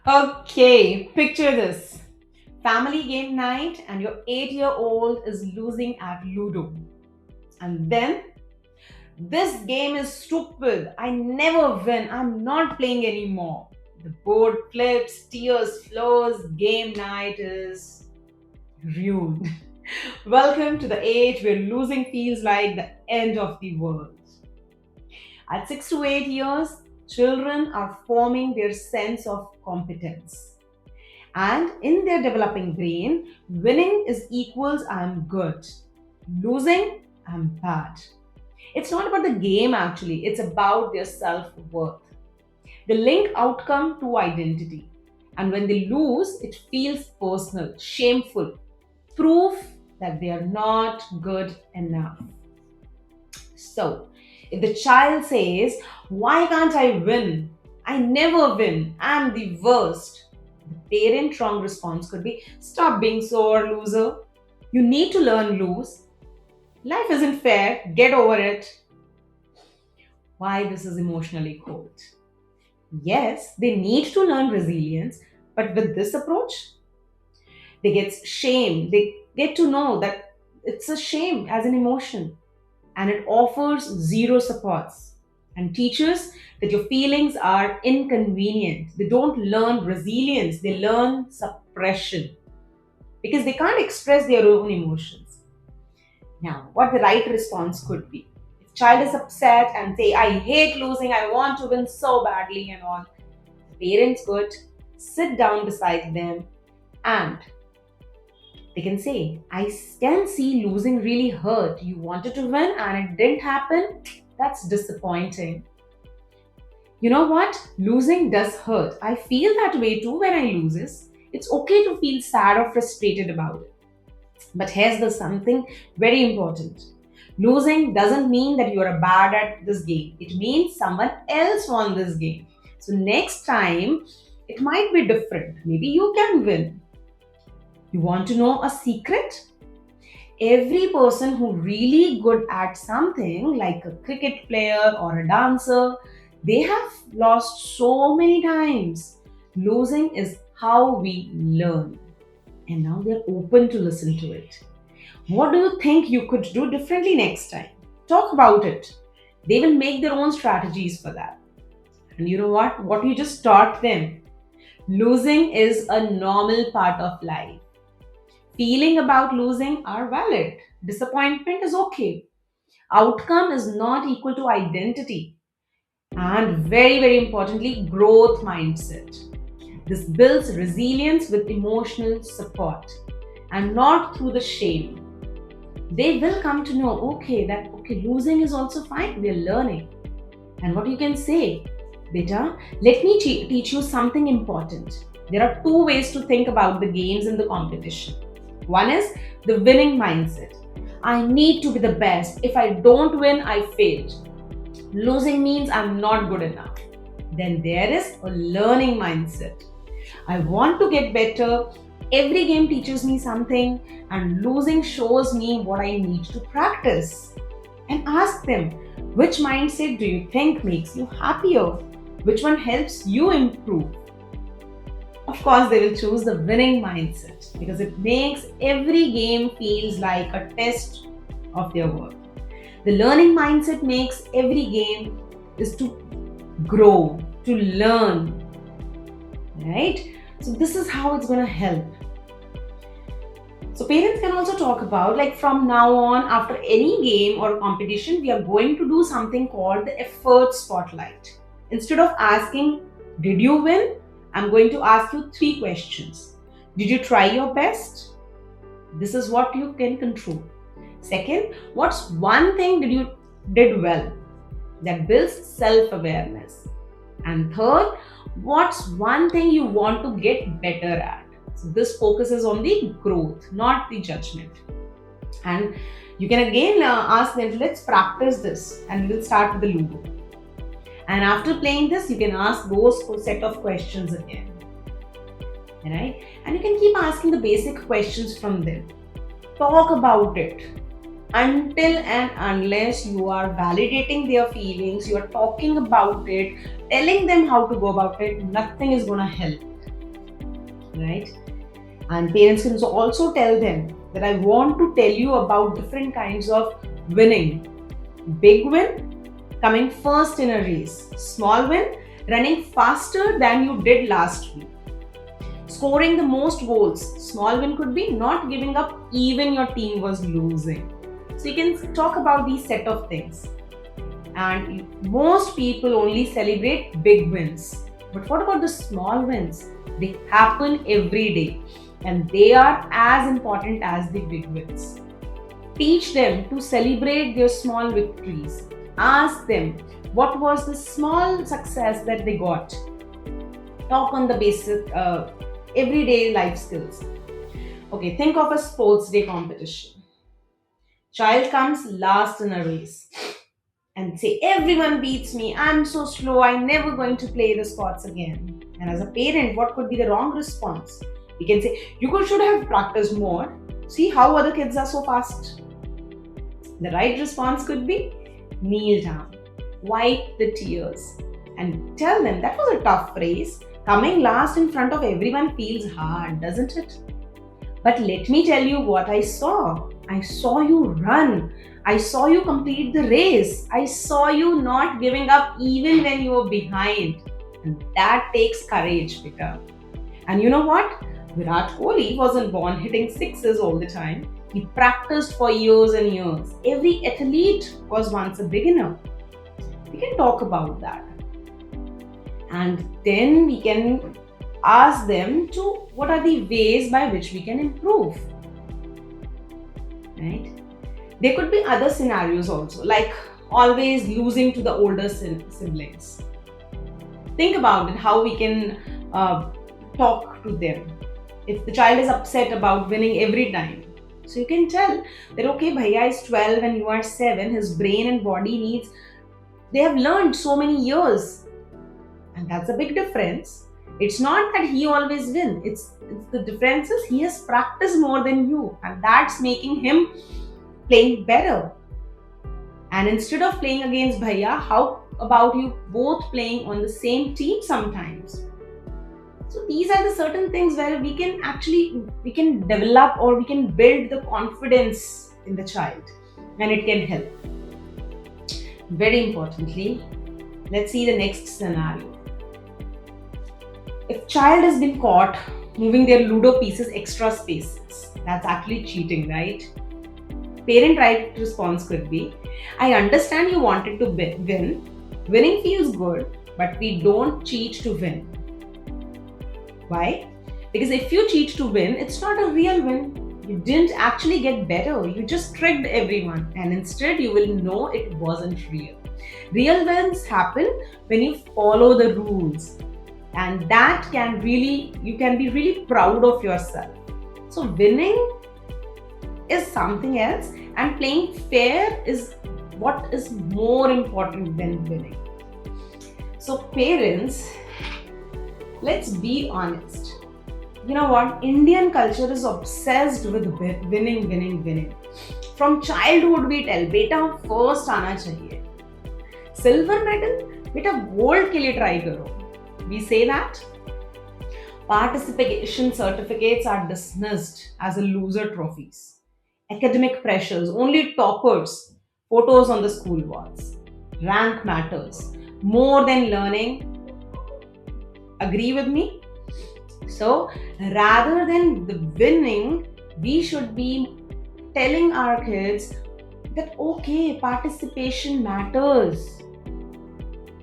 Okay, picture this. Family game night and your 8-year-old is losing at Ludo. And then, this game is stupid. I never win. I'm not playing anymore. The board flips, tears flows, game night is ruined. Welcome to the age where losing feels like the end of the world. At 6 to 8 years, children are forming their sense of competence. And in their developing brain, winning is equals I'm good, losing I'm bad. It's not about the game actually, it's about their self worth. They link outcome to identity. And when they lose, it feels personal, shameful, proof that they are not good enough. So, if the child says, why can't I win? I never win. I'm the worst. The parent wrong response could be, stop being sore, loser. You need to learn lose. Life isn't fair. Get over it. Why this is emotionally cold? Yes, they need to learn resilience, but with this approach, they get shame. They get to know that it's a shame as an emotion and it offers zero supports and teaches that your feelings are inconvenient. They don't learn resilience, they learn suppression because they can't express their own emotions. Now, what the right response could be? If child is upset and say, I hate losing, I want to win so badly and all, the parents could sit down beside them and they can say, I can see losing really hurt. You wanted to win and it didn't happen. That's disappointing. You know what? Losing does hurt. I feel that way too when I loses. It's okay to feel sad or frustrated about it. But here's the something very important. Losing doesn't mean that you are bad at this game. It means someone else won this game. So next time it might be different. Maybe you can win. You want to know a secret? Every person who really good at something like a cricket player or a dancer, they have lost so many times. Losing is how we learn, and now they're open to listen to it. What do you think you could do differently next time? Talk about it. They will make their own strategies for that. And you know what you just taught them, losing is a normal part of life. Feeling about losing are valid. Disappointment is okay. Outcome is not equal to identity. And very, very importantly, growth mindset. This builds resilience with emotional support and not through the shame. They will come to know, okay, losing is also fine. We're learning. And what you can say, beta, let me teach you something important. There are two ways to think about the games and the competition. One is the winning mindset. I need to be the best. If I don't win, I failed. Losing means I'm not good enough. Then there is a learning mindset. I want to get better. Every game teaches me something, and losing shows me what I need to practice. And ask them, which mindset do you think makes you happier? Which one helps you improve? Of course, they will choose the winning mindset because it makes every game feels like a test of their work. The learning mindset makes every game is to grow, to learn, right? So this is how it's going to help. So parents can also talk about like from now on after any game or competition we are going to do something called the effort spotlight. Instead of asking did you win, I'm going to ask you three questions. Did you try your best? This is what you can control. Second, what's one thing that you did well? That builds self-awareness. And third, what's one thing you want to get better at? So this focuses on the growth, not the judgment. And you can again ask them, let's practice this and we'll start with the Ludo. And after playing this, you can ask those set of questions again. Right? And you can keep asking the basic questions from them. Talk about it. Until and unless you are validating their feelings, you are talking about it, telling them how to go about it, nothing is going to help. right? And parents can also tell them that I want to tell you about different kinds of winning. Big win, coming first in a race. Small win, running faster than you did last week. Scoring the most goals. Small win could be not giving up even your team was losing. So you can talk about these set of things. And most people only celebrate big wins. But what about the small wins? They happen every day and they are as important as the big wins. Teach them to celebrate their small victories. Ask them what was the small success that they got. Talk on the basic everyday life skills. Okay, think of a sports day competition. Child comes last in a race and say, everyone beats me, I'm so slow, I'm never going to play the sports again. And as a parent, what could be the wrong response? We can say, should have practiced more. See how other kids are so fast. The right response could be, kneel down, wipe the tears, and tell them that was a tough race. Coming last in front of everyone feels hard, doesn't it? But let me tell you what I saw. I saw you run. I saw you complete the race. I saw you not giving up even when you were behind. And that takes courage, Pika. And you know what? Virat Kohli wasn't born hitting sixes all the time. He practiced for years and years. Every athlete was once a beginner. We can talk about that. And then we can ask them to what are the ways by which we can improve. Right? There could be other scenarios also, like always losing to the older siblings. Think about it, how we can talk to them. If the child is upset about winning every time, so you can tell that, okay, Bhaiya is 12 and you are 7, his brain and body they have learned so many years. And that's a big difference. It's not that he always wins. It's the difference is he has practiced more than you, and that's making him playing better. And instead of playing against Bhaiya, how about you both playing on the same team sometimes? So these are the certain things where we can develop or we can build the confidence in the child, and it can help. Very importantly, let's see the next scenario. If child has been caught moving their Ludo pieces extra spaces, that's actually cheating, right? Parent right response could be, I understand you wanted to win. Winning feels good, but we don't cheat to win. Why? Because if you cheat to win, it's not a real win. You didn't actually get better. You just tricked everyone, and instead you will know it wasn't real. Real wins happen when you follow the rules. And that you can be really proud of yourself. So winning is something else, and playing fair is what is more important than winning. So parents, let's be honest. You know what? Indian culture is obsessed with winning. From childhood we tell, beta first आना चाहिए. Silver medal, beta gold के लिए try करो. We say that. Participation certificates are dismissed as a loser trophies. Academic pressures, only toppers, photos on the school walls. Rank matters more than learning. Agree with me? So, rather than the winning, we should be telling our kids that, okay, participation matters.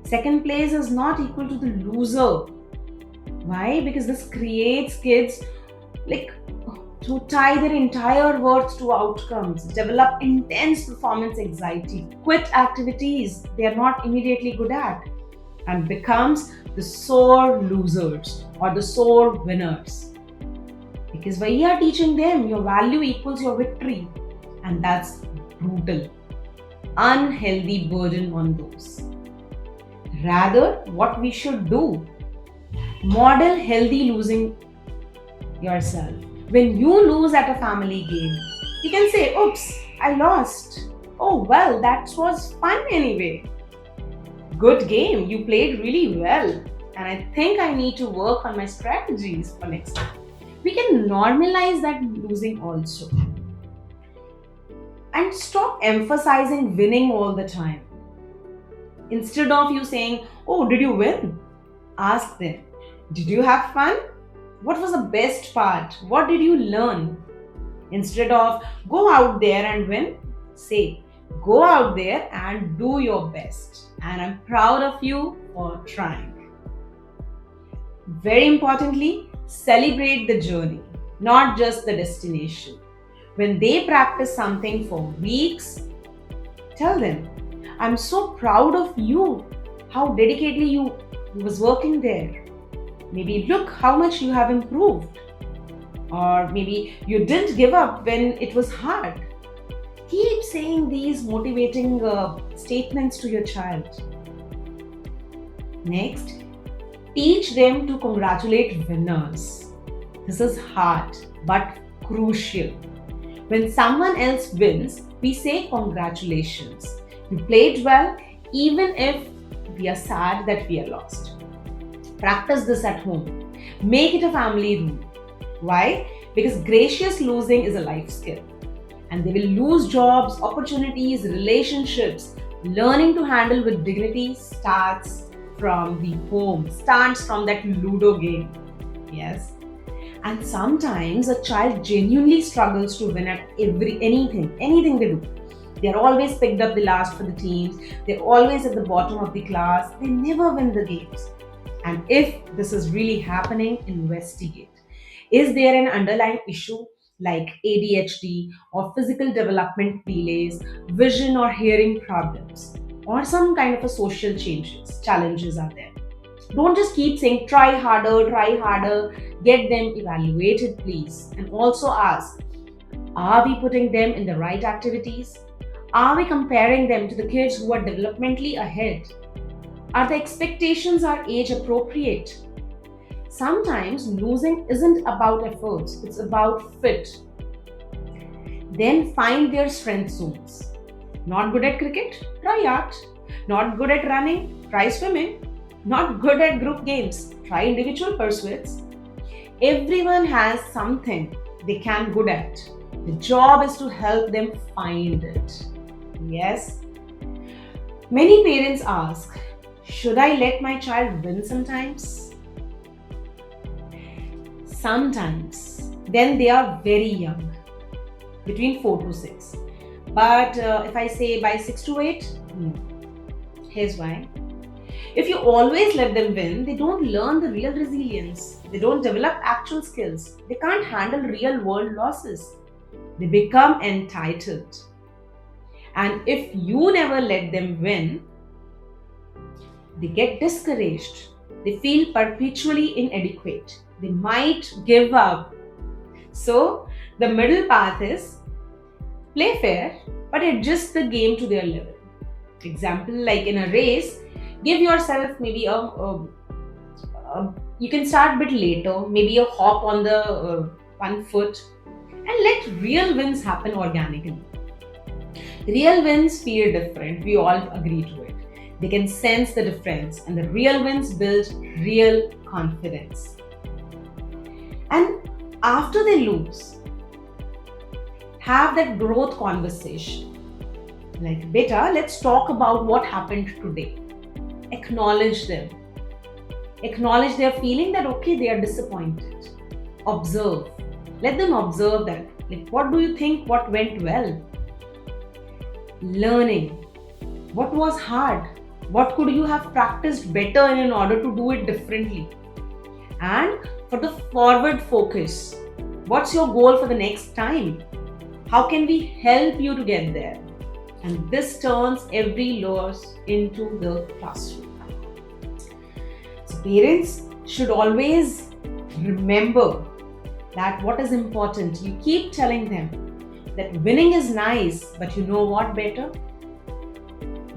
Second place is not equal to the loser. Why? Because this creates kids to tie their entire worth to outcomes, develop intense performance anxiety, quit activities they are not immediately good at, and becomes the sore losers or the sore winners. Because we are teaching them your value equals your victory, and that's brutal, unhealthy burden on those. Rather, what we should do, model healthy losing yourself. When you lose at a family game, you can say, oops, I lost. Oh, well, that was fun anyway. Good game, you played really well. And I think I need to work on my strategies for next time. We can normalize that losing also and stop emphasizing winning all the time. Instead of you saying, "Oh, did you win?" Ask them, "Did you have fun? What was the best part? What did you learn?" Instead of "Go out there and win," say, "Go out there and do your best. And I'm proud of you for trying." Very importantly, celebrate the journey, not just the destination. When they practice something for weeks, tell them, "I'm so proud of you, how dedicatedly you was working there. Maybe look how much you have improved." Or maybe you didn't give up when it was hard. Keep saying these motivating statements to your child. Next, teach them to congratulate winners. This is hard but crucial. When someone else wins, we say congratulations. You played well, even if we are sad that we are lost. Practice this at home. Make it a family rule. Why? Because gracious losing is a life skill. And they will lose jobs, opportunities, relationships. Learning to handle with dignity starts from the home, starts from that Ludo game. Yes. And sometimes a child genuinely struggles to win at anything they do. They're always picked up the last for the teams. They're always at the bottom of the class. They never win the games. And if this is really happening, investigate. Is there an underlying issue like ADHD or physical development delays, vision or hearing problems, or some kind of a social challenges are there? Don't just keep saying try harder, get them evaluated, please. And also ask, are we putting them in the right activities? Are we comparing them to the kids who are developmentally ahead? Are the expectations are age appropriate? Sometimes losing isn't about efforts, it's about fit. Then find their strength zones. Not good at cricket? Try art. Not good at running? Try swimming. Not good at group games? Try individual pursuits. Everyone has something they can good at. The job is to help them find it. Yes. Many parents ask, should I let my child win sometimes? Sometimes. Then they are very young, between 4 to 6. But if I say by 6 to 8, no. Here's why. If you always let them win, they don't learn the real resilience. They don't develop actual skills. They can't handle real world losses. They become entitled. And if you never let them win, they get discouraged. They feel perpetually inadequate. They might give up. So, the middle path is play fair, but adjust the game to their level. Example, like in a race, give yourself maybe you can start a bit later, maybe a hop on the one foot, and let real wins happen organically. Real wins feel different, we all agree to it. They can sense the difference, and the real wins build real confidence. And after they lose, have that growth conversation. Like, beta, let's talk about what happened today. Acknowledge them. Acknowledge their feeling that, okay, they are disappointed. Observe. Let them observe that. Like, what do you think? What went well? Learning. What was hard? What could you have practiced better in order to do it differently? And for the forward focus, what's your goal for the next time? How can we help you to get there? And this turns every loss into the classroom. So parents should always remember that what is important. You keep telling them that winning is nice, but you know what better?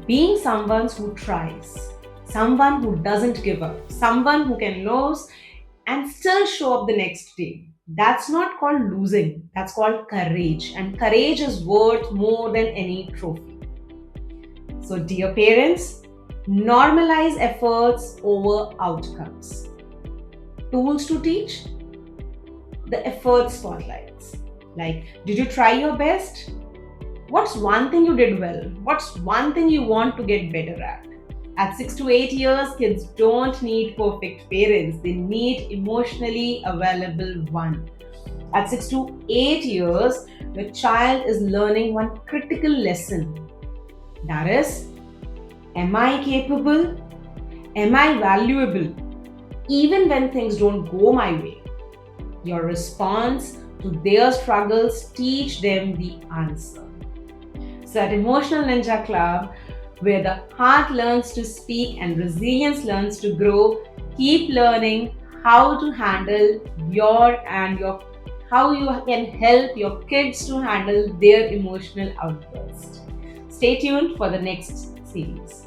Being someone who tries, someone who doesn't give up, someone who can lose and still show up the next day. That's not called losing, that's called courage. And courage is worth more than any trophy. So, dear parents, normalize efforts over outcomes. Tools to teach? the effort spotlights. Like, did you try your best? What's one thing you did well? What's one thing you want to get better at? At 6 to 8 years, kids don't need perfect parents, they need emotionally available one. At 6 to 8 years, the child is learning one critical lesson. That is, am I capable? Am I valuable? Even when things don't go my way. Your response to their struggles teach them the answer. So at Emotional Ninja Club, where the heart learns to speak and resilience learns to grow, keep learning how to handle how you can help your kids to handle their emotional outburst. Stay tuned for the next series.